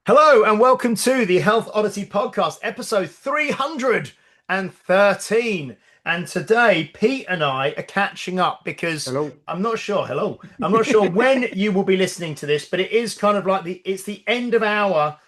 Hello and welcome to the Health Oddity Podcast, episode 313. And today, Pete and I are catching up because Hello. I'm not sure when you will be listening to this, but it is kind of like it's the end of our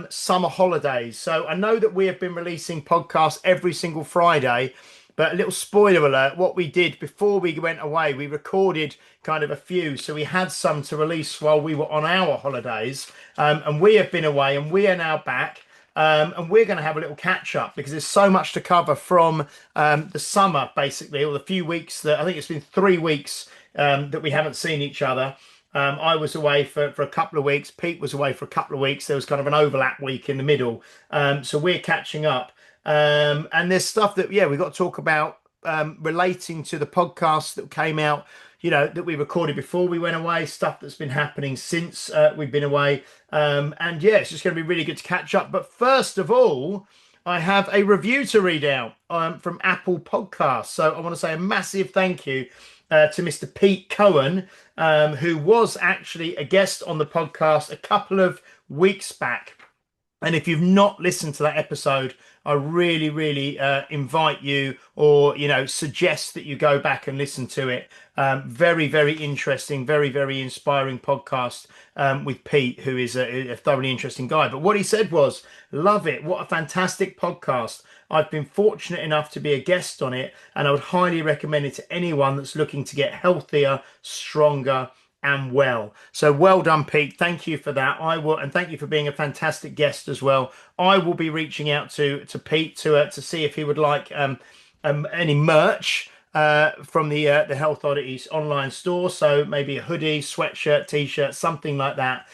summer holidays. So I know that we have been releasing podcasts every single Friday, but a little spoiler alert, what we did before we went away, we recorded kind of a few. So we had some to release while we were on our holidays. And we have been away and we are now back. And we're going to have a little catch up because there's so much to cover from the summer, basically, or the few weeks that I think it's been 3 weeks that we haven't seen each other. I was away for a couple of weeks. Pete was away for a couple of weeks. There was kind of an overlap week in the middle. So we're catching up. And there's stuff that, yeah, we've got to talk about relating to the podcast that came out, that we recorded before we went away, stuff that's been happening since we've been away. And yeah, it's just going to be really good to catch up. But first of all, I have a review to read out from Apple Podcasts. So I want to say a massive thank you to Mr. Pete Cohen, who was actually a guest on the podcast a couple of weeks back. And if you've not listened to that episode, I really, really invite you or, suggest that you go back and listen to it. Very, very interesting, very, very inspiring podcast with Pete, who is a thoroughly interesting guy. But what he said was, love it. What a fantastic podcast. I've been fortunate enough to be a guest on it, and I would highly recommend it to anyone that's looking to get healthier, stronger, and well. So well done, Pete. Thank you for that. And thank you for being a fantastic guest as well. I will be reaching out to Pete to see if he would like any merch from the Health Oddities online store. So maybe a hoodie, sweatshirt, t-shirt, something like that.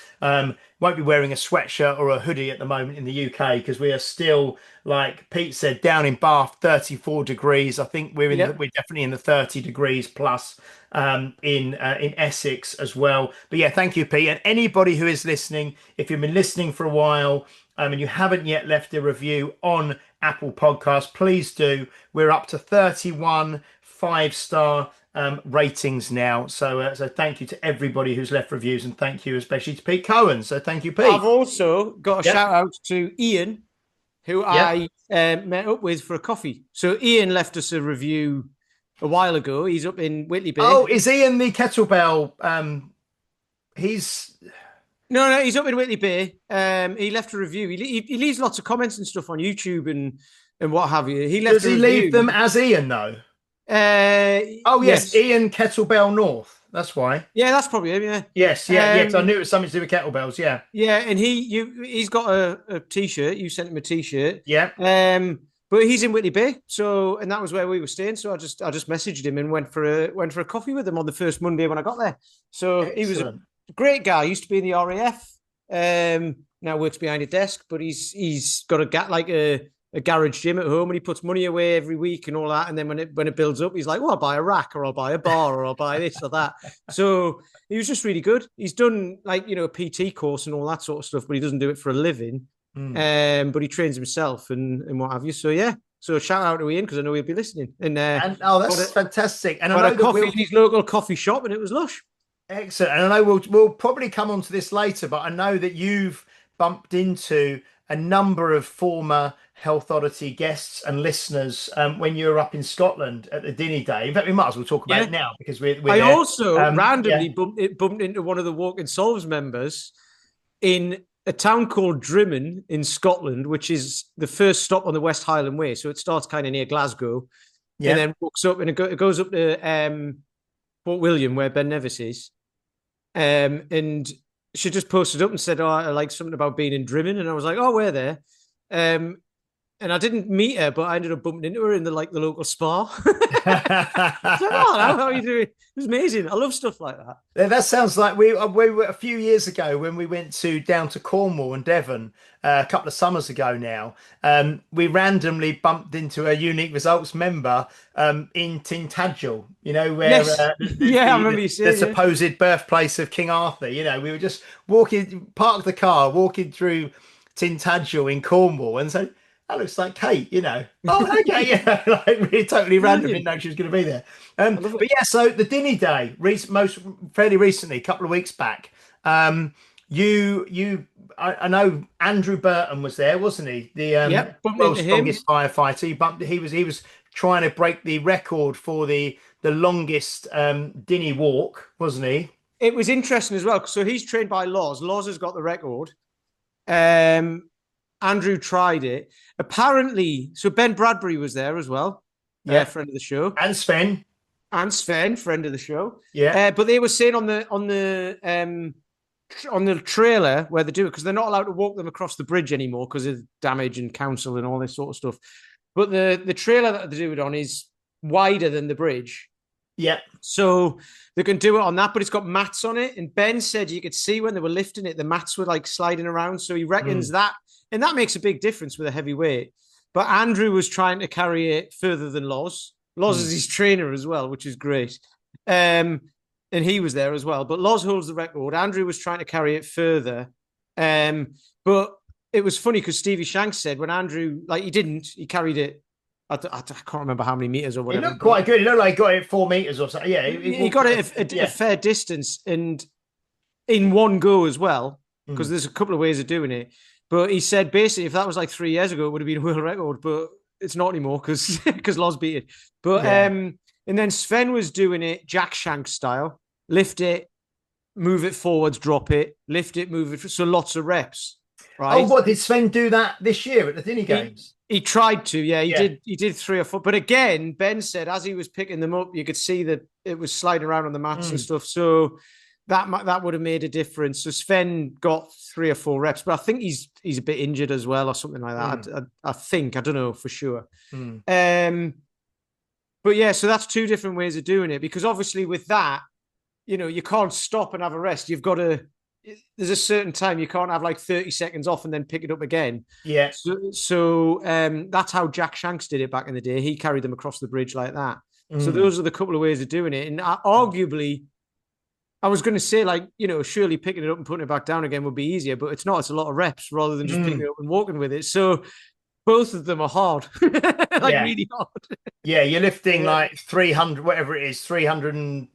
Won't be wearing a sweatshirt or a hoodie at the moment in the UK because we are still, like Pete said, down in Bath, 34 degrees. I think we're definitely in the 30 degrees plus in Essex as well. But yeah, thank you, Pete. And anybody who is listening, if you've been listening for a while and you haven't yet left a review on Apple Podcasts, please do. We're up to 31 5-star ratings now. So thank you to everybody who's left reviews, and thank you especially to Pete Cohen. So thank you, Pete. I've also got a shout out to Ian, who I met up with for a coffee. So Ian left us a review a while ago. He's up in Whitley Bay. Oh, is Ian the kettlebell? He's No, he's up in Whitley Bay. He left a review. He leaves lots of comments and stuff on YouTube and what have you. Does he leave them as Ian though? Oh yes, Ian Kettlebell North. That's why. Yeah, that's probably him. Yeah. Yes. Yeah. I knew it was something to do with kettlebells. Yeah. Yeah, and he's got a t-shirt. You sent him a t-shirt. Yeah. But he's in Whitley Bay, and that was where we were staying. So I just messaged him and went for a coffee with him on the first Monday when I got there. So Excellent. He was a great guy. He used to be in the RAF. Now works behind a desk, but he's got a garage gym at home, and he puts money away every week and all that. And then when it builds up, he's like, "Well, I'll buy a rack, or I'll buy a bar, or I'll buy this or that." So he was just really good. He's done a PT course and all that sort of stuff, but he doesn't do it for a living. But he trains himself and what have you. So yeah. So shout out to Ian because I know he'll be listening. And that's fantastic. And I know a coffee in his local coffee shop, and it was lush. Excellent. And I know we'll probably come on to this later, but I know that you've bumped into a number of former Health Oddity guests and listeners when you were up in Scotland at the Dinny Day. In fact, we might as well talk about it now because we're I there. Also randomly bumped into one of the Walk and Solves members in a town called Drimmen in Scotland, which is the first stop on the West Highland Way. So it starts kind of near Glasgow and then walks up and it goes up to Port William, where Ben Nevis is. And she just posted up and said, "Oh, I like something about being in Drimmen," and I was like, "Oh, we're there." And I didn't meet her, but I ended up bumping into her in the local spa. So, how are you doing? It was amazing. I love stuff like that. That sounds like we were a few years ago when we went down to Cornwall and Devon a couple of summers ago now. We randomly bumped into a Unique Results member in Tintagel, where yes. I remember you saying the supposed birthplace of King Arthur. We were just parked the car, walking through Tintagel in Cornwall, and so that looks like Kate, Oh, okay, yeah, really totally random. Didn't know she was going to be there. But yeah, so the Dinny Day, fairly recently, a couple of weeks back. I know Andrew Burton was there, wasn't he? The Yep, bumped world's into him. strongest firefighter. He was trying to break the record for the longest Dinny walk, wasn't he? It was interesting as well. So he's trained by Loz. Loz has got the record. Um, Andrew tried it. Apparently, so Ben Bradbury was there as well. Yeah. Friend of the show. And Sven. And Sven, friend of the show. Yeah. But they were saying on the trailer where they do it, because they're not allowed to walk them across the bridge anymore because of damage and council and all this sort of stuff. But the trailer that they do it on is wider than the bridge. Yeah. So they can do it on that, but it's got mats on it. And Ben said you could see when they were lifting it, the mats were like sliding around. So he reckons that, and that makes a big difference with a heavy weight. But Andrew was trying to carry it further than Loz. Loz is his trainer as well, which is great. And he was there as well. But Loz holds the record. Andrew was trying to carry it further. But it was funny because Stevie Shanks said when Andrew, like he carried it. I can't remember how many meters or whatever. It looked quite good. It looked like he got it 4 meters or something. Yeah. He got it a fair distance and in one go as well, because there's a couple of ways of doing it. But he said basically if that was like 3 years ago, it would have been a world record, but it's not anymore because Loz beat it. But and then Sven was doing it Jack Shank style. Lift it, move it forwards, drop it, lift it, move it. So lots of reps. Right. Oh, what did Sven do that this year at the Dinny Games? He tried to, He did 3 or 4. But again, Ben said as he was picking them up, you could see that it was sliding around on the mats and stuff. So that would have made a difference. So Sven got 3 or 4 reps, but I think he's a bit injured as well or something like that. I think, I don't know for sure. But yeah, so that's 2 different ways of doing it, because obviously with that, you can't stop and have a rest. You've got to, there's a certain time you can't have like 30 seconds off and then pick it up again. Yeah. So that's how Jack Shanks did it back in the day. He carried them across the bridge like that. So those are the couple of ways of doing it. And arguably, I was going to say, like, surely picking it up and putting it back down again would be easier, but it's not. It's a lot of reps rather than just picking it up and walking with it. So both of them are hard, really hard. Yeah, you're lifting like 300, whatever it is, 300 and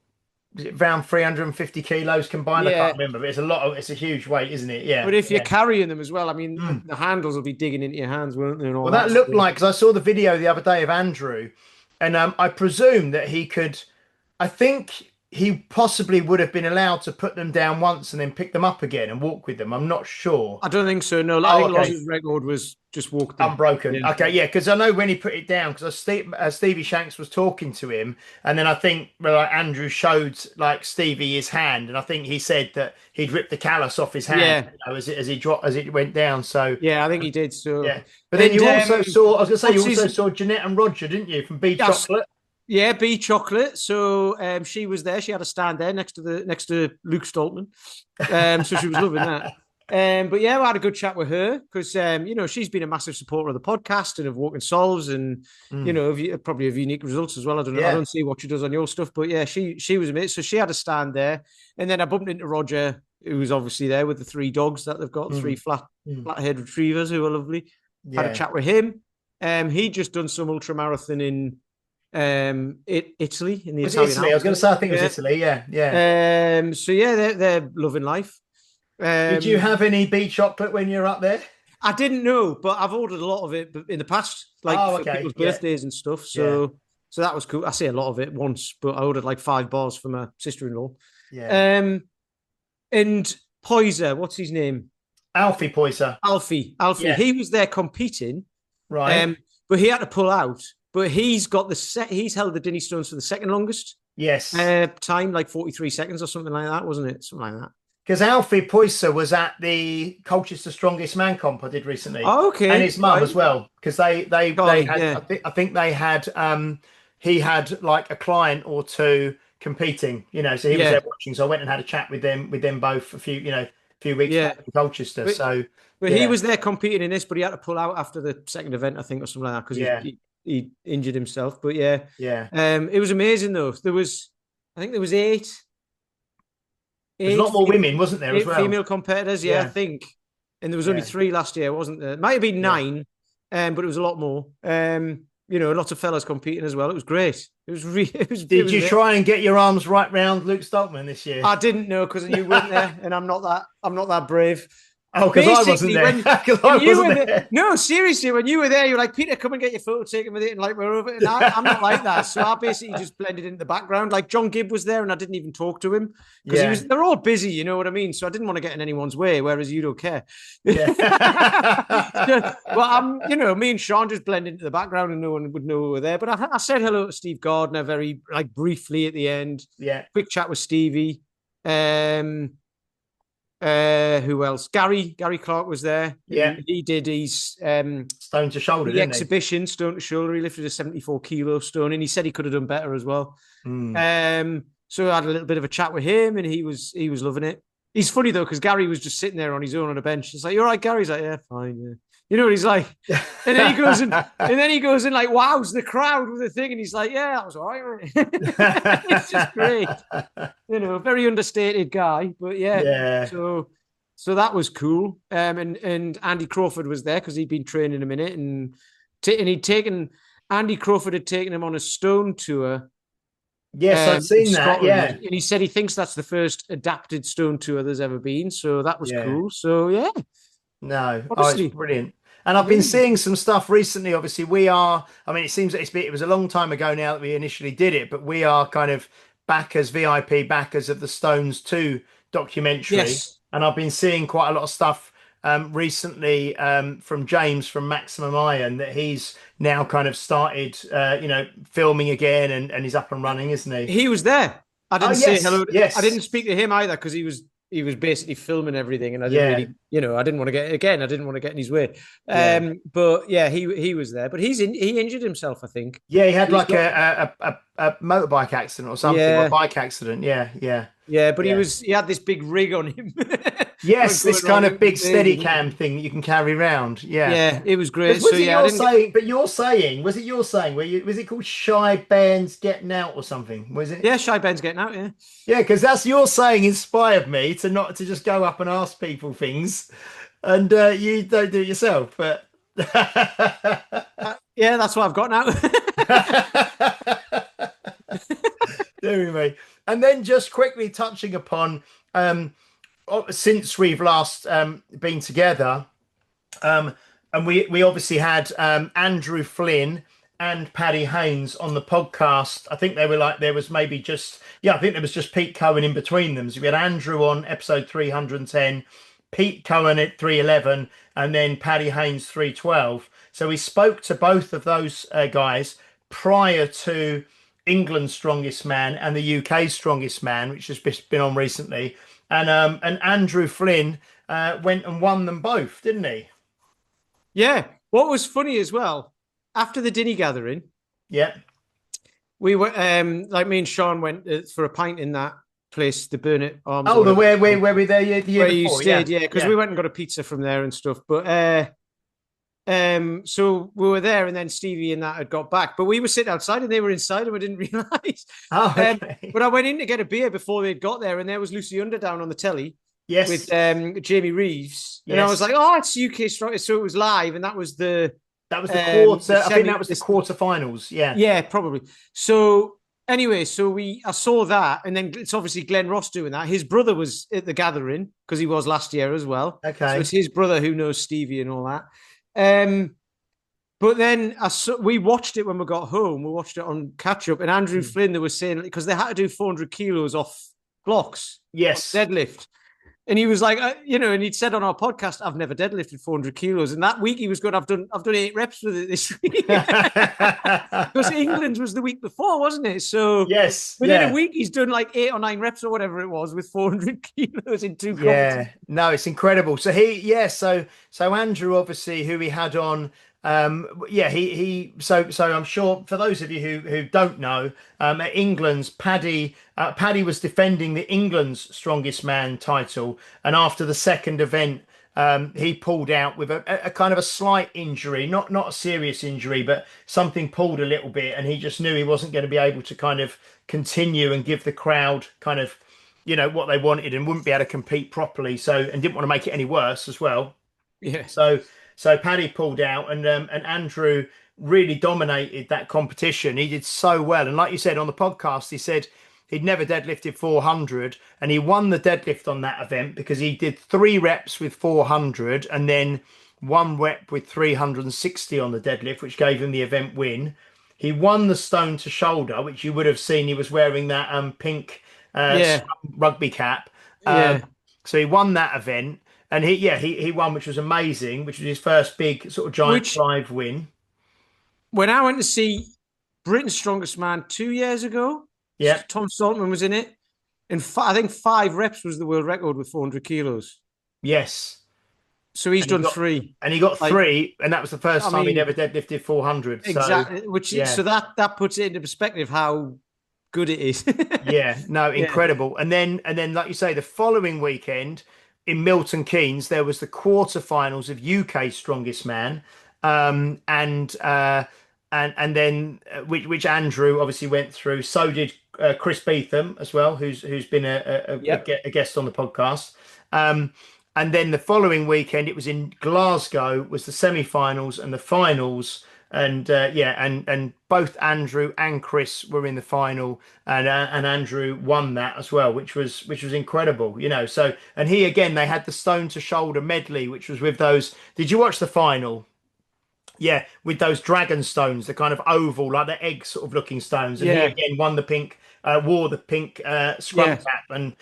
around 350 kilos combined. I can't remember, but it's a huge weight, isn't it? Yeah. But if you're carrying them as well, I mean, the handles will be digging into your hands, won't they? And all that looked like, because I saw the video the other day of Andrew, and I presume that he could, I think he possibly would have been allowed to put them down once and then pick them up again and walk with them. I'm not sure. I don't think so. No, I think Loz's record was just walk them. Unbroken. Yeah. Okay, yeah, because I know when he put it down, because Stevie Shanks was talking to him, and then I think Andrew showed like Stevie his hand, and I think he said that he'd ripped the callus off his hand as it went down. So yeah, I think he did. So yeah, but then you also saw. I was going to say you also saw Jeanette and Roger, didn't you, from B Chocolate? Yeah, B Chocolate. So she was there. She had a stand there next to Luke Stoltman. So she was loving that. But yeah, I had a good chat with her because she's been a massive supporter of the podcast and of Walking Solves, and probably of Unique Results as well. I don't know. I don't see what she does on your stuff, but yeah, she was amazing. So she had a stand there, and then I bumped into Roger, who was obviously there with the 3 dogs that they've got, 3 flat-haired retrievers who are lovely. Had a chat with him. He'd just done some ultra marathon in Italy, in the Italian Italy. I was going to say, I think it was Italy. Yeah. So yeah, they're loving life. Did you have any beet chocolate when you're up there? I didn't know, but I've ordered a lot of it in the past, for people's birthdays and stuff. So that was cool. I say a lot of it once, but I ordered like 5 bars for my sister-in-law. Yeah. And Poyser, what's his name? Alfie Poyser. Alfie. Yeah. He was there competing, right? But he had to pull out. But he's got he's held the Dinny Stones for the second longest. Yes. Time, like 43 seconds or something like that, wasn't it? Something like that. Because Alfie Poyser was at the Colchester Strongest Man comp I did recently. Oh, okay. And his mum as well. Because they had, I think they had, he had like a client or 2 competing, so he was there watching. So I went and had a chat with them both a few weeks back in Colchester. But he was there competing in this, but he had to pull out after the second event, I think, or something like that, because he injured himself. But it was amazing though. I think there was 8. There's a lot more women, wasn't there, as well? Female competitors, I think. And there was only 3 last year, wasn't there? It might have been 9, but it was a lot more. lots of fellas competing as well. It was great. It was it Did was you amazing. try and get your arms right round Luke Stockman this year? I didn't know because you weren't there, and I'm not that brave. Oh, because I wasn't Basically, there. when Because when I you wasn't were there, there. no, seriously, when you were there, you were like, Peter, come and get your photo taken with it, and like we're over. And I'm not like that, so I basically just blended into the background. Like John Gibb was there, and I didn't even talk to him because he Yeah, was. They're all busy, you know what I mean. So I didn't want to get in anyone's way, whereas you don't care. yeah. So, well, me and Sean just blend into the background, and no one would know we were there. But I said hello to Steve Gardner very like briefly at the end. Yeah. Quick chat with Stevie. Who else? Gary Clark was there. Yeah. He did his Stone to shoulder, the didn't he? exhibition stone to shoulder. He lifted a 74 kilo stone, and he said he could have done better as well. Mm. So I had a little bit of a chat with him, and he was loving it. He's funny though because Gary was just sitting there on his own on a bench. It's like, "You're right, Gary." He's like, "Yeah, fine, yeah." You know what he's like, and then he goes and like wows the crowd with the thing, and he's like, "Yeah, that was all right." It's just great, very understated guy, but yeah. Yeah. So that was cool. And Andy Crawford was there because he'd been training a minute, and Andy Crawford had taken him on a stone tour. Yes, I've In seen that. Scotland, Yeah. and he said he thinks that's the first adapted stone tour there's ever been. So that was Yeah. cool. So yeah, No. Oh, it's honestly, brilliant. And I've been seeing some stuff recently. Obviously, I mean, it seems that it was a long time ago now that we initially did it, but we are kind of backers, VIP backers of the Stones 2 documentary. yes. And I've been seeing quite a lot of stuff recently from James from Maximum Iron that he's now kind of started, filming again and he's up and running, isn't he? He was there. I Oh, didn't say yes. hello. I Yes. didn't speak to him either because he was basically filming everything, and I didn't Yeah. really, I didn't want to I didn't want to get in his way. Yeah. But yeah, he was there, but he injured himself, I think. Yeah, he had He's like got a motorbike accident or something, or a yeah, bike accident. Yeah, yeah, yeah, but yeah. he had this big rig on him. Yes, this Going kind around of looking big steady crazy, cam thing that you can carry around. Yeah. yeah, it was great. Because So was it yeah, I your didn't get. saying? But you're saying, was it your saying? Was it called Shy Bands Getting Out or something? Was it? Yeah, Shy Ben's getting out. Yeah, Yeah, because that's your saying inspired me to not to just go up and ask people things, and you don't do it yourself. But yeah, that's what I've got now. doing me. And then just quickly touching upon since we've last been together, and we obviously had Andrew Flynn and Paddy Haynes on the podcast. I think they were like there was maybe just I think there was just Pete Cohen in between them. So we had Andrew on episode 310, Pete Cohen at 311, and then Paddy Haynes 312. So we spoke to both of those guys prior to England's Strongest Man and the UK's Strongest Man, which has been on recently. And Andrew Flynn went and won them both, didn't he? Yeah. What was funny as well, after the dinner gathering, Yeah. we were like me and Sean went for a pint in that place, the Burnett Arms. Oh, the where we there the year where you before, stayed, yeah, because yeah. we went and got a pizza from there and stuff. But so we were there, and then Stevie and that had got back, but we were sitting outside and they were inside, and we didn't realise. Oh, okay. But I went in to get a beer before they'd got there, and there was Lucy Underdown on the telly. Yes. With Jamie Reeves, yes. And I was like, "Oh, it's UK strong." So it was live, and that was the quarter. I think that was the quarterfinals. Yeah, yeah, probably. So anyway, I saw that, and then it's obviously Glenn Ross doing that. His brother was at the gathering because he was last year as well. Okay, so it's his brother who knows Stevie and all that. But then we watched it when we got home. We watched it on catch up, and Andrew Flynn, they were saying because they had to do 400 kilos off blocks, yes, deadlift. And he was like, and he'd said on our podcast, "I've never deadlifted 400 kilos." And that week he was going, "I've done 8 reps with it this week." Because England was the week before, wasn't it? So yes, within a week he's done like 8 or 9 reps or whatever it was with 400 kilos in 2 Yeah, no, it's incredible. So so Andrew, obviously, who we had on. So I'm sure for those of you who don't know, at England's Paddy was defending the England's Strongest Man title, and after the second event, he pulled out with a kind of a slight injury, not a serious injury, but something pulled a little bit, and he just knew he wasn't going to be able to kind of continue and give the crowd kind of what they wanted, and wouldn't be able to compete properly. So and didn't want to make it any worse as well. Yeah. So So Paddy pulled out, and Andrew really dominated that competition. He did so well, and like you said on the podcast, he said he'd never deadlifted 400, and he won the deadlift on that event because he did 3 reps with 400, and then 1 rep with 360 on the deadlift, which gave him the event win. He won the stone to shoulder, which you would have seen. He was wearing that pink Yeah, rugby cap. Um, yeah. so he won that event, and he won, which was amazing, which was his first big sort of giant Which drive win. when I went to see Britain's Strongest Man 2 years ago, Yeah, Tom Saltman was in it, and I think 5 reps was the world record with 400 kilos. yes, So he's and he done got three. and he got Like, 3, and that was the first I time he'd ever mean, deadlifted 400. So exactly. Which yeah, so that puts it into perspective how good it is. yeah, no, Yeah. incredible. And then, like you say, the following weekend in Milton Keynes, there was the quarterfinals of UK Strongest Man, and then which Andrew obviously went through. So did Chris Beetham as well, who's been Yep. a guest on the podcast. Um, and then the following weekend, it was in Glasgow, was the semi-finals and the finals. And yeah, and both Andrew and Chris were in the final, and Andrew won that as well, which was incredible, you know. So, and he again, they had the stone to shoulder medley, which was with those. Did you watch the final? Yeah, with those dragon stones, the kind of oval, like the egg sort of looking stones. And he Yeah. again won the pink, wore the pink scrum Yeah. cap, and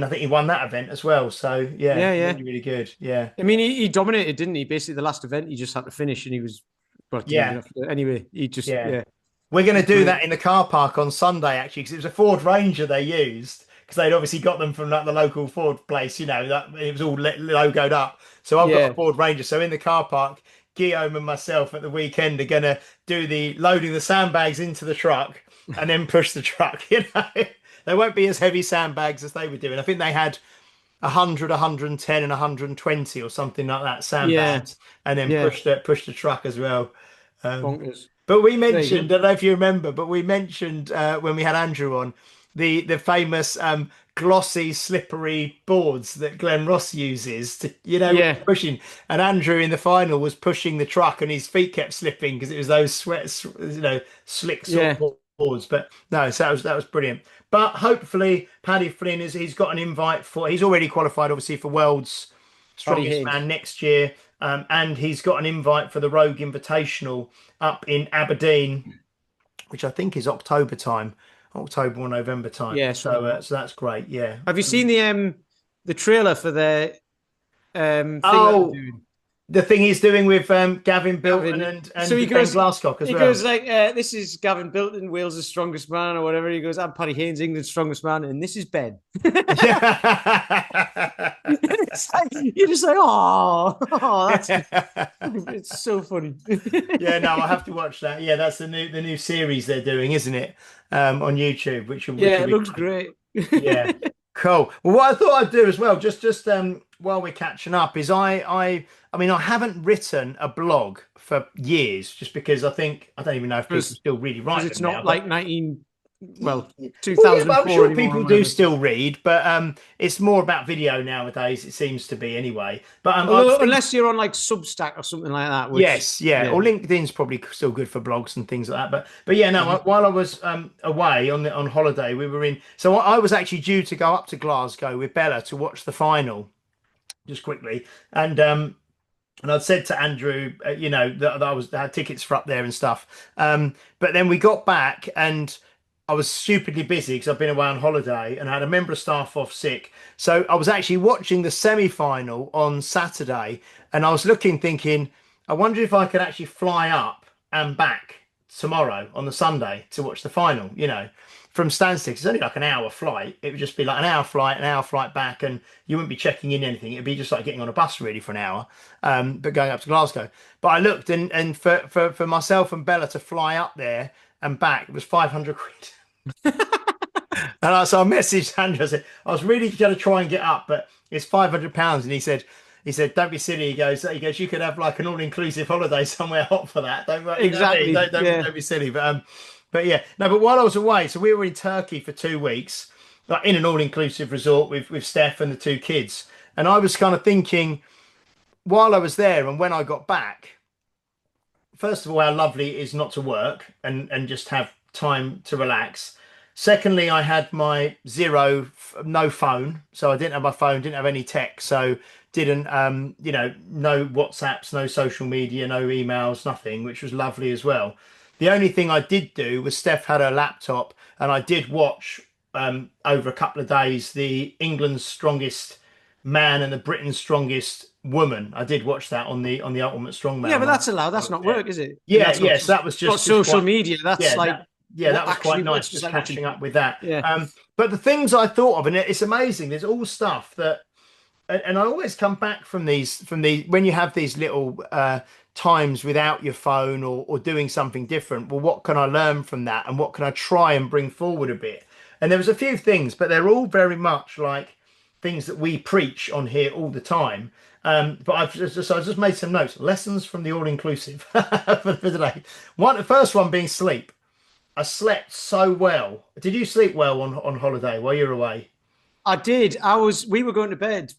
I think he won that event as well. So yeah, Yeah. Yeah. really, really good. Yeah, I mean, he dominated, didn't he? Basically, the last event, he just had to finish, and he was, well, didn't even yeah, have to. Anyway, he just, yeah. yeah, We're going to do great. that in the car park on Sunday, actually, because it was a Ford Ranger they used because they'd obviously got them from like the local Ford place, you know, that it was all logoed up. So I've got a Yeah. Ford Ranger. So in the car park, Guillaume and myself at the weekend are going to do the loading the sandbags into the truck and then push the truck. You know, they won't be as heavy sandbags as they were doing. I think they had 100, 110, and 120 or something like that Yeah. sandbags, and then Yeah. push the truck as well. Um, Bonkers. but we There you mentioned, go. I don't know if you remember, but we mentioned when we had Andrew on the famous glossy, slippery boards that Glenn Ross uses to, you know, Yeah. pushing. And Andrew in the final was pushing the truck, and his feet kept slipping because it was those you know, slick sort Yeah. of boards. But no, so that was brilliant. But hopefully, Paddy Flynn he's got an invite for. He's already qualified, obviously, for World's Paddy Strongest Haynes. Man next year, and he's got an invite for the Rogue Invitational up in Aberdeen, which I think is October time, October or November time. Yeah. So, Something like that. so that's great. Yeah. Have you seen the trailer for the thing that they're Oh, doing? the thing he's doing with Gavin Bilton Gavin. and So Ben Glasscock as he well. goes like, "This is Gavin Bilton, Wales' strongest man, or whatever." He goes, "I'm Paddy Haynes, England's strongest man, and this is Ben." Yeah. It's like, you're just like, oh, that's just, it's so funny. Yeah, no, I have to watch that. Yeah, that's the new series they're doing, isn't it? On YouTube, which will Yeah, it be looks great. great. Yeah, cool. Well, what I thought I'd do as well, just while we're catching up, is I mean, I haven't written a blog for years, just because I don't even know if people Because still really write it's them now. not But like 19, well, well, yeah, but I'm 2004 sure anymore or people do whatever. still read, but it's more about video nowadays. It seems to be anyway. But I was Although, thinking. unless you're on like Substack or something like that, which, Yes, yeah, yeah. or LinkedIn's probably still good for blogs and things like that. But yeah, no. Mhm. While I was away on holiday, we were in. So I was actually due to go up to Glasgow with Bella to watch the final, just quickly, and I'd said to Andrew, you know, that I had tickets for up there and stuff. But then we got back and I was stupidly busy because I've been away on holiday and I had a member of staff off sick. So I was actually watching the semi-final on Saturday and I was thinking, I wonder if I could actually fly up and back tomorrow on the Sunday to watch the final, you know, from Stansted. It's only like an hour flight. It would just be like an hour flight back, and you wouldn't be checking in anything. It'd be just like getting on a bus really for an hour, but going up to Glasgow. But I looked and for myself and Bella to fly up there and back, it was 500 quid. So I messaged Andrew. I said I was really going to try and get up, but it's £500. And he said, "Don't be silly." He goes, "You could have like an all-inclusive holiday somewhere hot for that. Don't, you know what I mean? Exactly. Yeah. Don't be silly." But yeah, no. But while I was away, so we were in Turkey for 2 weeks, like in an all-inclusive resort with Steph and the 2 kids. And I was kind of thinking, while I was there and when I got back, first of all, how lovely it is not to work and just have time to relax. Secondly, I had my no phone, so I didn't have my phone, didn't have any tech, so didn't no WhatsApps, no social media, no emails, nothing, which was lovely as well. The only thing I did do was Steph had her laptop, and I did watch over a couple of days the England's Strongest Man and the Britain's Strongest Woman. I did watch that on the Ultimate Yeah, Strongman but while that's allowed. I That's was not there. work, is it? Yeah, That's not yeah. So that was not just social quite media. That's yeah like that what was quite actually nice, works. Just just like watching. catching up with that. Yeah. But the things I thought of, and it's amazing. There's all stuff that, and I always come back from these when you have these little times without your phone or doing something different. Well, what can I learn from that, and what can I try and bring forward a bit? And there was a few things, but they're all very much like things that we preach on here all the time. But I just made some notes. Lessons from the all inclusive for today. The first one being sleep. I slept so well. Did you sleep well on holiday while you were away? I did. We were going to bed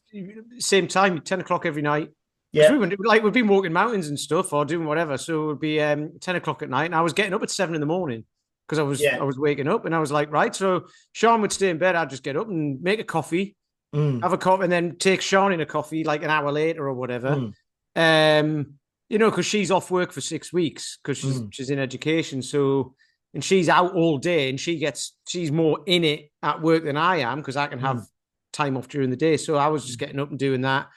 same time, 10 o'clock every night. Because Yeah, we've been walking mountains and stuff or doing whatever. So it would be 10 o'clock at night. And I was getting up at 7 in the morning because yeah. I was waking up and I was like, right. So Sean would stay in bed. I'd just get up and make a coffee, Mm, have a coffee, and then take Sean in a coffee like an hour later or whatever. mm, Um, because she's off work for 6 weeks because mm, she's in education. So and she's out all day and she's more in it at work than I am because I can have mm, time off during the day. So I was just getting up and doing that.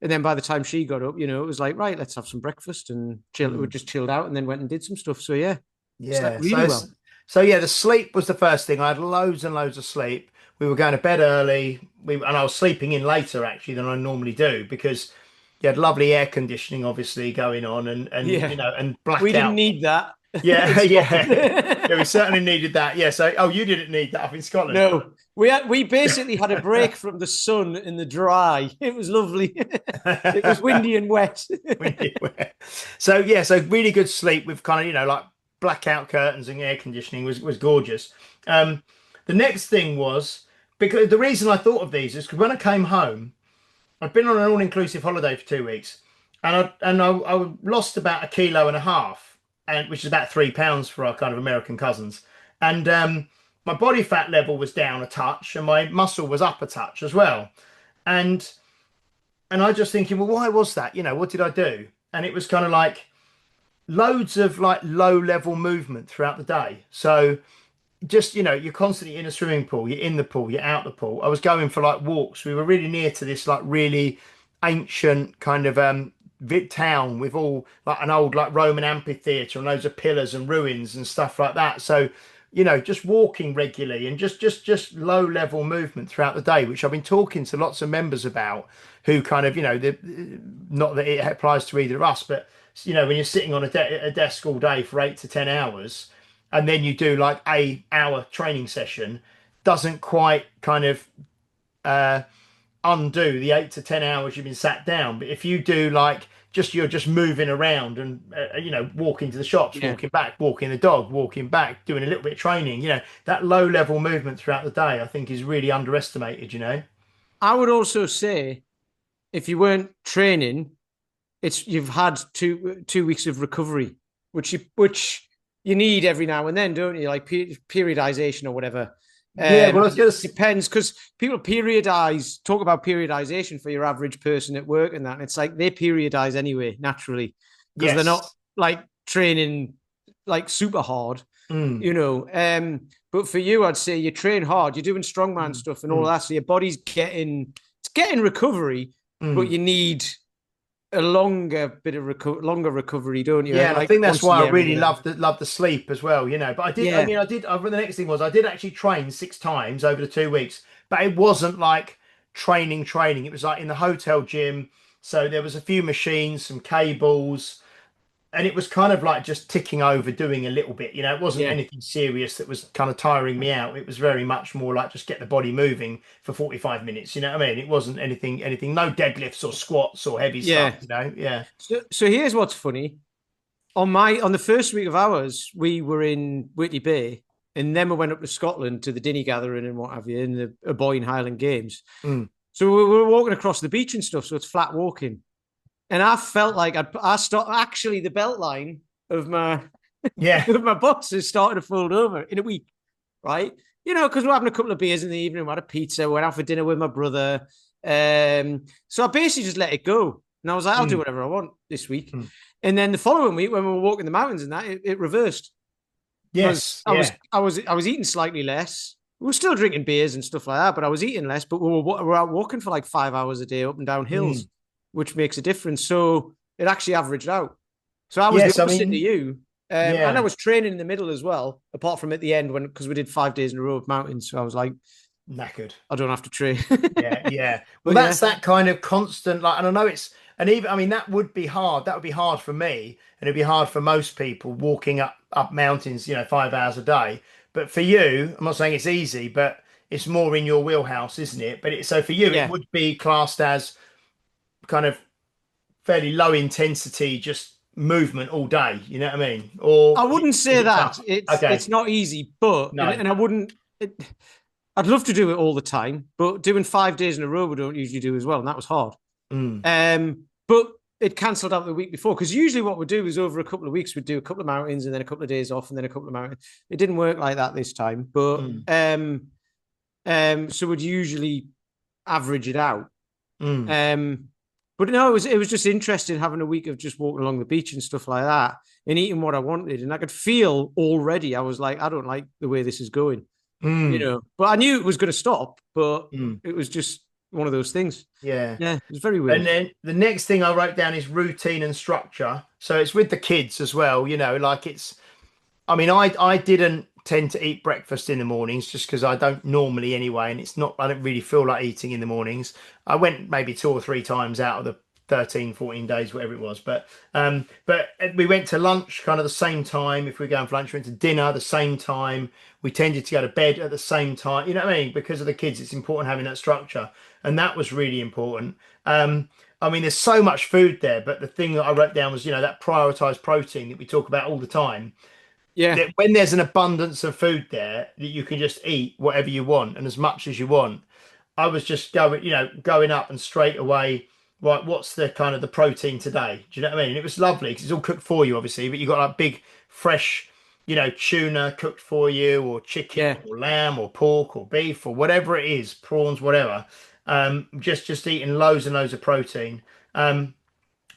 And then by the time she got up, it was like, right, let's have some breakfast and chill. We mm. just chilled out and then went and did some stuff. So yeah, slept Yeah. really well. So yeah, the sleep was the first thing. I had loads and loads of sleep. We were going to bed early. And I was sleeping in later actually than I normally do because you had lovely air conditioning obviously going on and Yeah. and We didn't blackout. need that Yeah, in yeah. Scotland. Yeah, we certainly needed that. Yeah, so you didn't need that up in Scotland. No, we basically had a break from the sun in the dry. It was lovely. It was windy and wet. So yeah, so really good sleep with kind of, like blackout curtains and air conditioning was gorgeous. The next thing was because the reason I thought of these is because when I came home, I'd been on an all-inclusive holiday for 2 weeks, and I lost about 1.5 kilos, and which is about 3 pounds for our kind of American cousins. And my body fat level was down a touch, and my muscle was up a touch as well. And I just thinking, well, why was that? What did I do? And it was kind of like loads of like low level movement throughout the day. So just you're constantly in a swimming pool, you're in the pool, you're out the pool. I was going for like walks. We were really near to this like really ancient kind of town with all like an old like Roman amphitheater and loads of pillars and ruins and stuff like that. So just walking regularly and just low level movement throughout the day, which I've been talking to lots of members about who kind of not that it applies to either of us, but when you're sitting on a desk all day for 8 to 10 hours and then you do like a hour training session, doesn't quite kind of uh, undo the 8 to 10 hours you've been sat down. But if you do like you're just moving around and walking to the shops, Yeah. walking back, walking the dog, walking back, doing a little bit of training, that low level movement throughout the day, I think is really underestimated. I would also say if you weren't training, you've had 2 weeks of recovery, which you need every now and then, don't you? Like periodization or whatever. Yeah, well, I was It just depends because people talk about periodization for your average person at work and that. And it's like they periodize anyway, naturally, because they're not yes. like training like super hard, Mm, you know. But for you, I'd say you train hard, you're doing strongman mm, stuff and all mm, that. So your body's it's getting recovery, but mm. you need a longer bit of longer recovery, don't you? Yeah, and I Like think that's once a why I year or really whatever. love the sleep as well. But I did. I Yeah, mean, I did. The next thing was I did actually train 6 times over the 2 weeks, but it wasn't like training. It was like in the hotel gym. So there was a few machines, some cables, and it was kind of like just ticking over, doing a little bit. It wasn't yeah, anything serious that was kind of tiring me out. It was very much more like just get the body moving for 45 minutes. You know what I mean? It wasn't anything, no deadlifts or squats or heavy stuff. yeah. Yeah. So here's what's funny. On the first week of ours, we were in Whitley Bay, and then we went up to Scotland to the Dinny Gathering and what have you, in the Boyne Highland Games. Mm, So we were walking across the beach and stuff, so it's flat walking. and I felt like I start actually the belt line of my Yeah. of my boxes started to fold over in a week, right? Because we're having a couple of beers in the evening, we had a pizza, we went out for dinner with my brother. So I basically just let it go. And I was like, I'll do Mm. whatever I want this week. Mm. And then the following week, when we were walking the mountains and that, it reversed because Yes. Yeah. I was eating slightly less. We were still drinking beers and stuff like that, but I was eating less. But we were out walking for like 5 hours a day up and down hills, Mm. which makes a difference. So it actually averaged out. So I was the Yes. I opposite to mean, you. And I yeah. was training in the middle as well, apart from at the end because we did 5 days in a row of mountains. So I was like, Knackered. I don't have to train. Yeah, yeah. Well, But yeah, that's that kind of constant, like, and I know it's, and even, I mean, that would be hard. That would be hard for me, and it'd be hard for most people walking up mountains, 5 hours a day. But for you, I'm not saying it's easy, but it's more in your wheelhouse, isn't it? But so for you, it yeah. would be classed as kind of fairly low intensity, just movement all day. You know what I mean? Or I wouldn't is say it that. tough? It's Okay, not easy, but no. and I wouldn't. I'd love to do it all the time, but doing 5 days in a row we don't usually do as well, and that was hard. Mm, But it cancelled out the week before because usually what we do is over a couple of weeks we'd do a couple of mountains and then a couple of days off and then a couple of mountains. It didn't work like that this time, but mm, so we'd usually average it out. mm, Um, but no, it was just interesting having a week of just walking along the beach and stuff like that and eating what I wanted, and I could feel already. I was like, I don't like the way this is going, mm, But I knew it was going to stop, but mm. it was just one of those things. Yeah. Yeah, it was very And weird. then the next thing I wrote down is routine and structure. So it's with the kids as well, like I mean, I didn't tend to eat breakfast in the mornings just because I don't normally anyway, and I don't really feel like eating in the mornings. I went maybe 2 or 3 times out of the 13, 14 days, whatever it was. But we went to lunch kind of the same time. If we were going for lunch, we went to dinner the same time. We tended to go to bed at the same time. You know what I mean? Because of the kids, it's important having that structure. And that was really important. I mean, there's so much food there, but the thing that I wrote down was, that prioritized protein that we talk about all the time, Yeah, that when there's an abundance of food there that you can just eat whatever you want and as much as you want. I was just going up and straight away, right, what's the kind of the protein today? Do you know what I mean? And it was lovely because it's all cooked for you, obviously, but you got like big, fresh, tuna cooked for you, or chicken yeah, or lamb or pork or beef or whatever it is, prawns, whatever. Just eating loads and loads of protein. Um,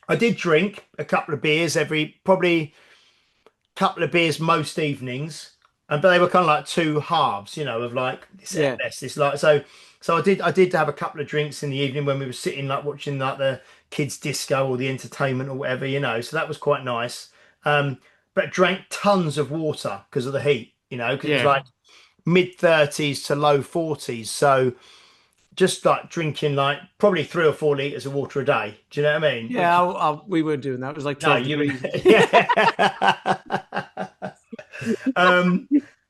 I did drink a couple of beers every probably couple of beers most evenings, and but they were kind of like two halves, of like this out yeah, less, this like so. So I did have a couple of drinks in the evening when we were sitting like watching like the kids disco or the entertainment or whatever. So that was quite nice. But drank tons of water because of the heat, because it was yeah. like mid 30s to low 40s. So just like drinking like probably 3 or 4 liters of water a day. Do you know what I mean? Yeah, Which we weren't doing that. It was like no, 12 you degrees. yeah. Um,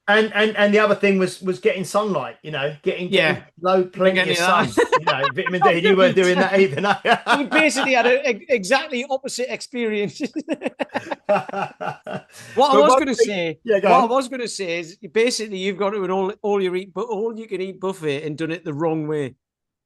and the other thing was getting sunlight, getting Yeah, low didn't get plenty any of of sun, that. vitamin D. And you weren't doing that either, no. We basically had an exactly opposite experience. What I But was one going to thing, say, yeah, go what I on. was going to say is basically you've got to an all you eat, but all you can eat buffet and done it the wrong way.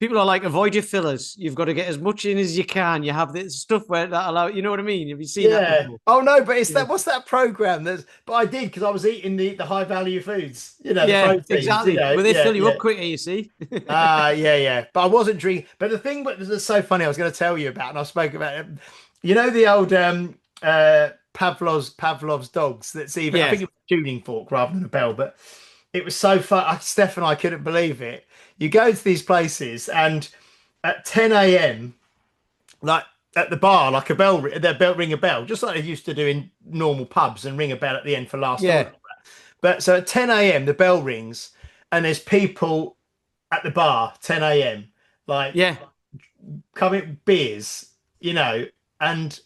People are like, avoid your fillers. You've got to get as much in as you can. You have this stuff where that allow, you know what I mean? Have you seen that Yeah. before? Oh no, but it's Yeah. that. What's that program? But I did because I was eating the high value foods. The Yeah, proteins. exactly. Well, they Yeah, fill you yeah. up quicker, you see. Yeah, yeah. But I wasn't drinking. But the thing that's so funny, I was going to tell you about, and I spoke about it. The old Pavlov's dogs. That's even. I Yeah, think it was a tuning fork rather than a bell. But it was so fun. Steph and I couldn't believe it. You go to these places, and at 10 a.m., like at the bar, like their bell ring a bell, just like they used to do in normal pubs, and ring a bell at the end for last order. yeah, But so at 10 a.m. the bell rings, and there's people at the bar 10 a.m. like yeah, coming beers, and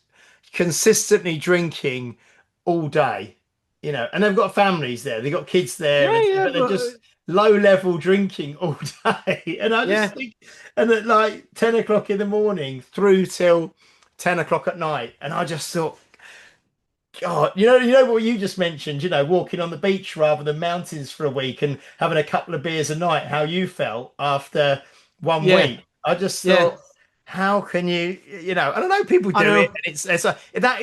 consistently drinking all day, and they've got families there, they've got kids there, yeah, yeah. but they're just low level drinking all day. And I Yeah, just think, and at like 10 o'clock in the morning through till 10 o'clock at night, and I just thought, God, you know what you just mentioned, walking on the beach rather than mountains for a week and having a couple of beers a night, how you felt after one yeah, week. I just yeah. thought. how can you, you know, and I know people I do it, know. and that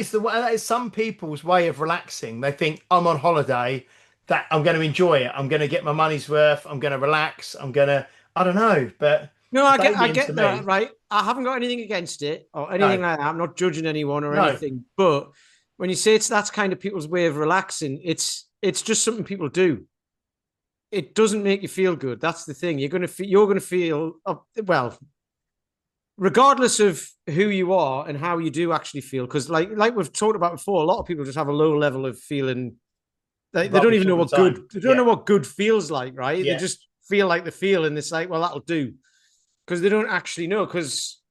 is some people's way of relaxing. They think I'm on holiday, that I'm going to enjoy it. I'm going to get my money's worth. I'm going to relax. I don't know, but No, I Damien to get that, me, right? I haven't got anything against it or anything no, like that. I'm not judging anyone or no, anything. But when you say that's kind of people's way of relaxing, it's just something people do. It doesn't make you feel good. That's the thing. You're gonna feel well, regardless of who you are and how you do actually feel. Because like we've talked about before, a lot of people just have a low level of feeling. They don't rubbish even know all the what time. good. They don't Yeah, know what good feels like, right? They yeah, just feel like they feel, and it's like, well, that'll do, because they don't actually know. Because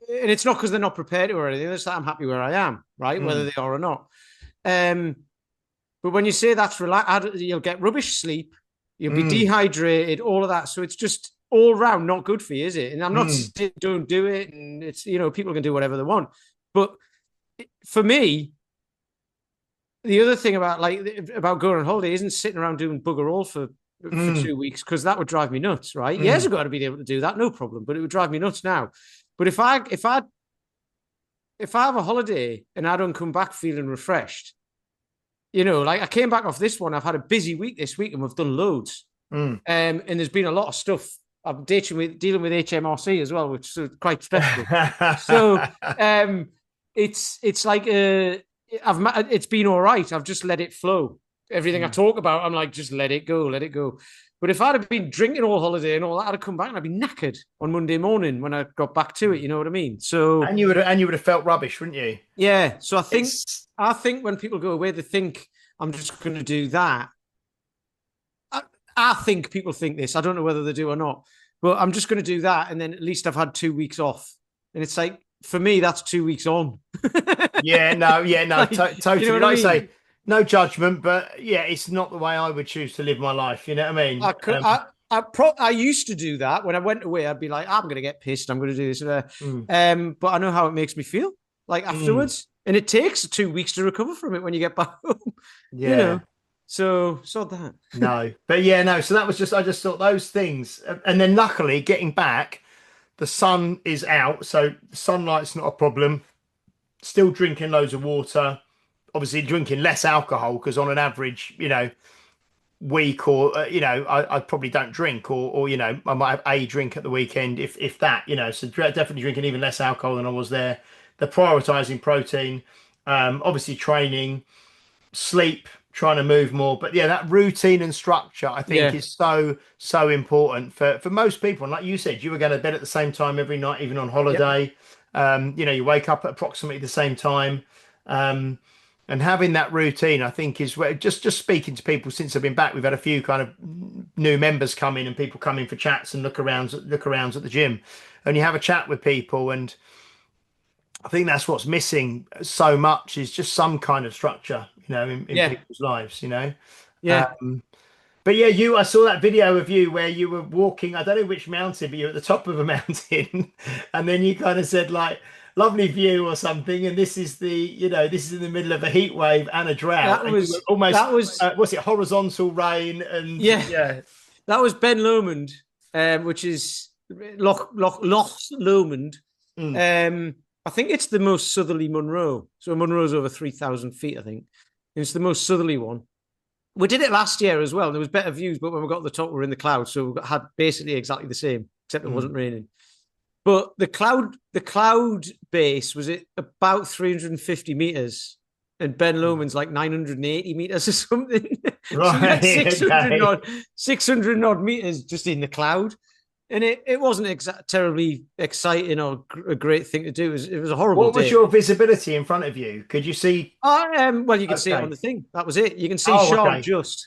and it's not because they're not prepared or anything. It's that I'm happy where I am, right? Whether mm, they are or not. Um, but when you say that's relax, you'll get rubbish sleep, you'll be mm, dehydrated, all of that. So it's just all round not good for you, is it? And I'm not mm, saying don't do it, and it's people can do whatever they want. But for me, the other thing about going on holiday isn't sitting around doing bugger all for mm, 2 weeks, because that would drive me nuts, right? Years mm. ago, I'd be able to do that, no problem, but it would drive me nuts now. But if I have a holiday and I don't come back feeling refreshed, like I came back off this one, I've had a busy week this week and we've done loads. Mm. And there's been a lot of stuff. I'm dealing with HMRC as well, which is quite stressful. So it's like it's been all right. I've just let it flow. Everything I Mm. talk about, I'm like, just let it go, let it go. But if I'd have been drinking all holiday and all that, I'd have come back and I'd be knackered on Monday morning when I got back to it. You know what I mean? So And you would have felt rubbish, wouldn't you? yeah. So I think It's I think when people go away, they think I'm just going to do that. I, I think people think this. I don't know whether they do or not, but I'm just going to do that, and then at least I've had 2 weeks off. And it's like, for me, that's 2 weeks on. yeah, no, Like, you know totally. what I Like I mean? say, no judgment, but yeah, it's not the way I would choose to live my life. You know what I I mean? could, I used to do that when I went away. I'd be like, I'm going to get pissed. I'm going to do this. Mm, But I know how it makes me feel like mm, afterwards, and it takes 2 weeks to recover from it when you get back home. you yeah, know, so that. no, but yeah, no. So that was just I just thought those things, and then luckily getting back, the sun is out, so sunlight's not a problem. Still drinking loads of water. Obviously, drinking less alcohol because on an average, week or I probably don't drink or I might have a drink at the weekend if that so definitely drinking even less alcohol than I was there. The prioritizing protein, obviously training, sleep, trying to move more, but yeah, that routine and structure I think Yeah, is so important for most people. And like you said, you were going to bed at the same time every night, even on yep, holiday. You wake up at approximately the same time. um, and having that routine, I think, is where just speaking to people since I've been back. We've had a few kind of new members come in and people come in for chats and look arounds at the gym, and you have a chat with people, and I think that's what's missing so much is just some kind of structure, in yeah, people's lives, yeah. But yeah, I saw that video of you where you were walking, I don't know which mountain, but you're at the top of a mountain, and then you kind of said like lovely view or something, and this is in the middle of a heat wave and a drought, That and you were was almost that was what's it, horizontal rain, and yeah. yeah. That was Ben Lomond, which is Loch Lomond. Mm, I think it's the most southerly Munro. So Munro's over 3,000 feet, I think. And it's the most southerly one. We did it last year as well. There was better views, but when we got to the top, we were in the clouds, so we had basically exactly the same, except it mm, wasn't raining. But the cloud base was at about 350 meters, and Ben mm. Lomond's like 980 meters or something. So you're like Right. 600 Okay. odd, 600 odd meters just in the cloud. And it wasn't terribly exciting or a great thing to do. It was a horrible What was day. your visibility in front of you? Could you see? Well, you can see it on Okay. the thing. That was it. You can see Oh, Sean okay. just.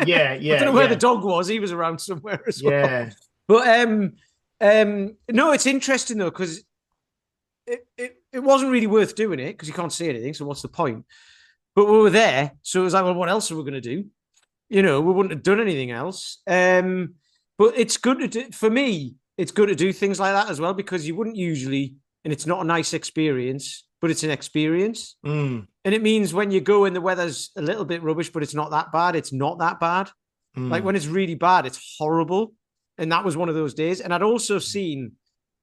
Yeah, I yeah, don't know where the yeah, dog was. He was around somewhere as well. yeah. But no, it's interesting though, because it wasn't really worth doing it because you can't see anything. So what's the point? But we were there, so it was like, well, what else are we going to do? We wouldn't have done anything else. But it's good to do, for me. It's good to do things like that as well, because you wouldn't usually, and it's not a nice experience, but it's an experience. Mm, And it means when you go and the weather's a little bit rubbish, but it's not that bad. It's not that bad. Like mm, when it's really bad, it's horrible. And that was one of those days. And I'd also seen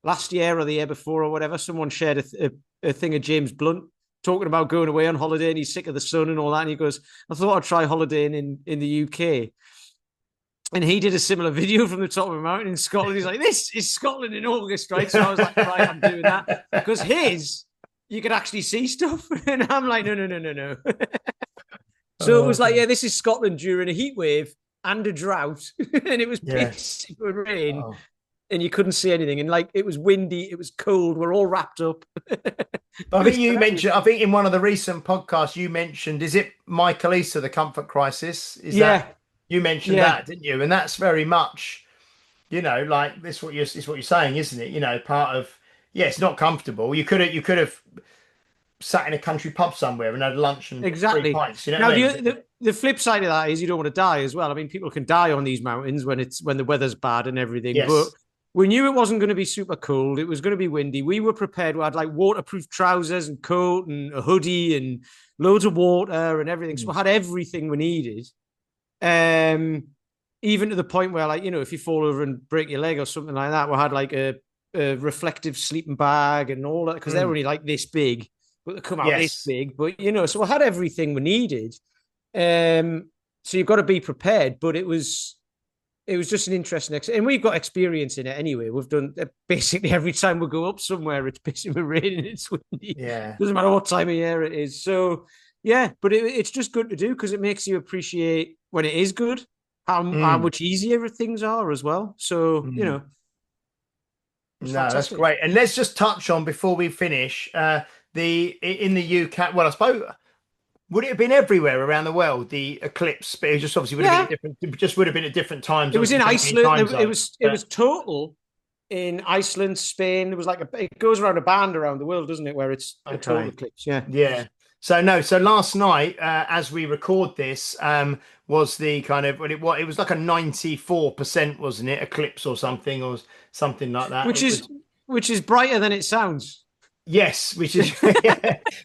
last year or the year before or whatever, someone shared a thing of James Blunt talking about going away on holiday and he's sick of the sun and all that. And he goes, I thought I'd try holidaying in the UK. And he did a similar video from the top of a mountain in Scotland. He's like, this is Scotland in August, right? So I was like, right, I'm doing that. Because you could actually see stuff. And I'm like, no. So it was like, yeah, this is Scotland during a heat wave and a drought. And it was pissing with rain. Oh. And you couldn't see anything. And like, it was windy, it was cold. We're all wrapped up. I think you mentioned, I think in one of the recent podcasts, you mentioned, is it Michaelisa, the comfort crisis? Is that you mentioned that, didn't you? And that's very much, you know, like this what you're saying, isn't it? You know, part of, it's not comfortable. You could have sat in a country pub somewhere and had lunch and 3 pints. You know what I mean? The flip side of that is you don't want to die as well. I mean, people can die on these mountains when the weather's bad and everything. Yes. But we knew it wasn't going to be super cold. It was going to be windy. We were prepared. We had like waterproof trousers and coat and a hoodie and loads of water and everything. So we had everything we needed. Even to the point where, like, you know, if you fall over and break your leg or something like that, we had like a reflective sleeping bag and all that, because they're only like this big, but they come out this big. But, you know, so we had everything we needed. So you've got to be prepared. But it was just an interesting and we've got experience in it anyway. We've done basically every time we go up somewhere, it's pissing with rain and it's windy. Yeah, doesn't matter what time of year it is. So yeah, but it's just good to do because it makes you appreciate when it is good how much easier things are as well. So you know, that's great. And let's just touch on before we finish in the UK. Well, I suppose. Would it have been everywhere around the world, the eclipse? But it just obviously would have been different. It just would have been at different times. It was in Iceland. It was total in Iceland, Spain. It was like it goes around a band around the world, doesn't it? Where it's a total eclipse. Yeah. So last night, as we record this, was the kind of it was like a 94%, wasn't it? Eclipse or something like that. Which is brighter than it sounds. Yes, which is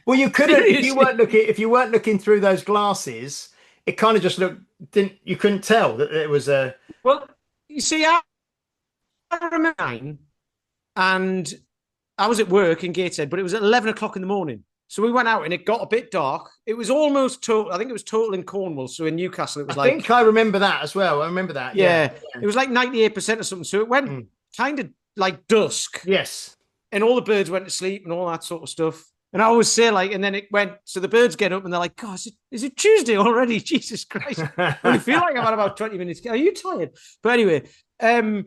well, you couldn't if you weren't looking through those glasses, it kind of just you couldn't tell that it was a. Well, you see, I remember, and I was at work in Gateshead, but it was at 11 o'clock in the morning. So we went out and it got a bit dark. It was almost total. I think it was total in Cornwall. So in Newcastle, it was I think I remember that as well. I remember that. Yeah. It was like 98% or something. So it went kind of like dusk. Yes. And all the birds went to sleep and all that sort of stuff. And I always say, like, and then it went, so the birds get up and they're like, God, is it Tuesday already? Jesus Christ. I feel like I've had about 20 minutes. Are you tired? But anyway, but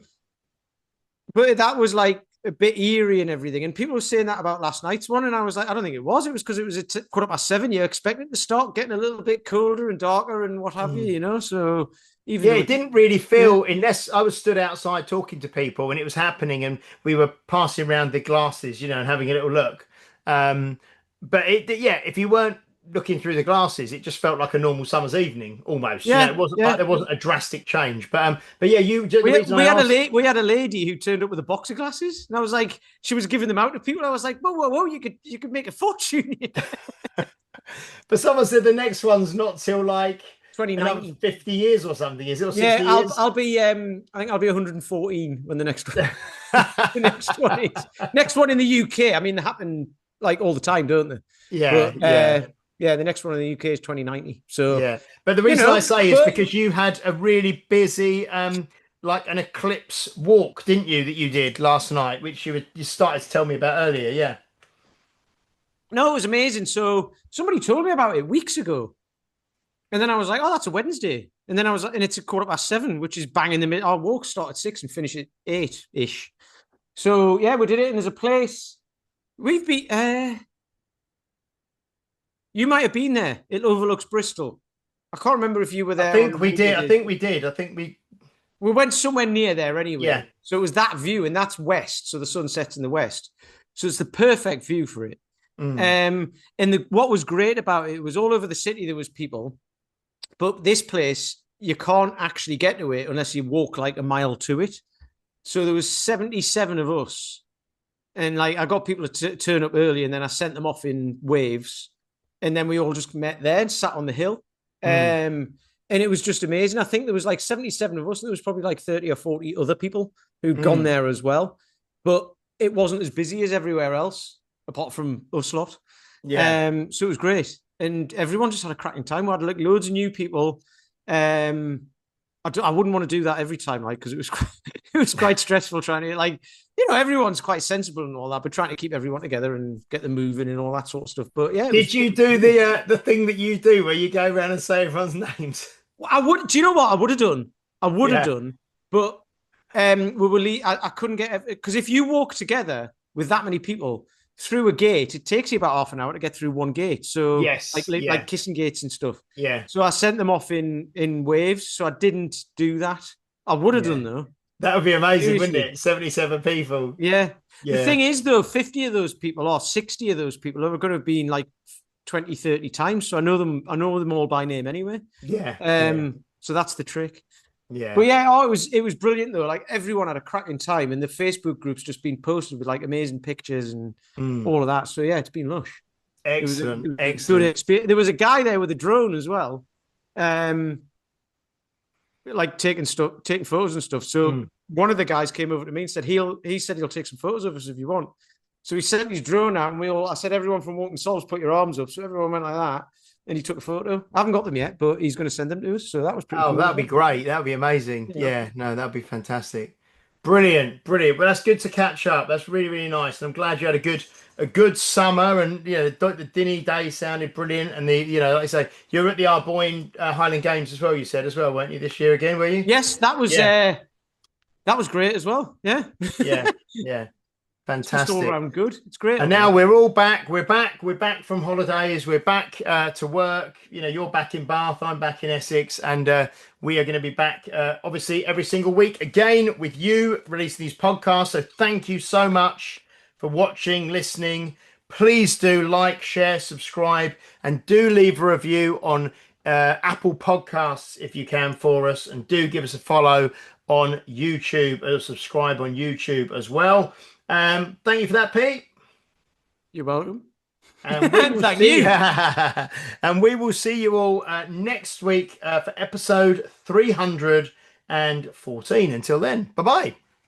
that was like a bit eerie and everything. And people were saying that about last night's one. And I was like, I don't think it was. It was because it was at 7:15. You're expecting it to start getting a little bit colder and darker and what have you, you know? So it didn't really feel, unless I was stood outside talking to people and it was happening and we were passing around the glasses, you know, and having a little look. But if you weren't looking through the glasses, it just felt like a normal summer's evening almost. Yeah, you know, it wasn't like there wasn't a drastic change. But yeah, we had a lady who turned up with a box of glasses, and I was like, she was giving them out to people. I was like, whoa, you could make a fortune. But someone said the next one's not till like 2090, 50 years or something, is it? Or 60 years? I'll be I think I'll be 114 when the next one next one in the UK. I mean, they happen like all the time, don't they? Yeah, the next one in the UK is 2090. So but the reason I say is because you had a really busy like an eclipse walk, didn't you, that you did last night, which you started to tell me about earlier. Yeah. No, it was amazing. So somebody told me about it weeks ago. And then I was like, oh, that's a Wednesday. And then I was like, and it's 7:15, which is bang in the middle. Our walk start at 6 and finish at 8-ish. So yeah, we did it. And there's a place we've been, you might have been there. It overlooks Bristol. I can't remember if you were there. I think we did. We went somewhere near there anyway. Yeah. So it was that view, and that's west. So the sun sets in the west. So it's the perfect view for it. And what was great about it was all over the city there was people, but this place you can't actually get to it unless you walk like a mile to it. So there was 77 of us, and like I got people to turn up early, and then I sent them off in waves, and then we all just met there and sat on the hill. And it was just amazing. I think there was like 77 of us, and there was probably like 30 or 40 other people who'd gone there as well. But it wasn't as busy as everywhere else, apart from us lot. Yeah. So it was great, and everyone just had a cracking time. We had like loads of new people. I wouldn't want to do that every time, like, because it was it was quite stressful trying to, like, everyone's quite sensible and all that, but trying to keep everyone together and get them moving and all that sort of stuff. But yeah, Did you do the thing that you do where you go around and say everyone's names? I would. Do you know what I would have done? I would have Yeah. done, but we were. I couldn't get, because if you walk together with that many people through a gate, it takes you about half an hour to get through one gate. So Yes. like Yeah. kissing gates and stuff. Yeah. So I sent them off in waves. So I didn't do that. I would have Yeah. done though. That would be amazing, wouldn't Seriously. it? 77 people. Yeah. The Yeah. thing is though, 50 of those people or 60 of those people are going to have been like 20, 30 times. So I know them. I know them all by name anyway. Yeah. Yeah. So that's the trick. But Yeah. yeah, it was brilliant though. Like everyone had a cracking time, and the Facebook group's just been posted with like amazing pictures and Mm. all of that. So yeah, it's been lush. Excellent. It was a good Excellent. experience. There was a guy there with a drone as well, um, like taking photos and stuff. So Mm. one of the guys came over to me and said he said he'll take some photos of us if you want. So he sent his drone out, and I said, everyone from Walking Souls, put your arms up. So everyone went like that, and he took a photo. I haven't got them yet, but he's going to send them to us. So that was pretty Oh, cool. that'd be great. That'd be amazing. Yeah. Yeah, no, that'd be fantastic. Brilliant, brilliant. Well, that's good to catch up. That's really, really nice. And I'm glad you had a good summer. And the Dinny Day sounded brilliant. And like I say, you were at the Arboyne Highland Games as well. You said as well, weren't you, this year again? Were you? Yes, that was great as well. Yeah. Yeah, yeah. It's just all Fantastic. around good. It's great. And now we're all back. We're back. We're back from holidays. We're back to work. You're back in Bath. I'm back in Essex, and we are going to be back, obviously, every single week again with you releasing these podcasts. So thank you so much for watching, listening. Please do like, share, subscribe, and do leave a review on Apple Podcasts if you can for us, and do give us a follow on YouTube or subscribe on YouTube as well. Thank you for that, Pete. You're welcome. And we will Thank see, you. and we will see you all next week for episode 314. Until then, bye bye.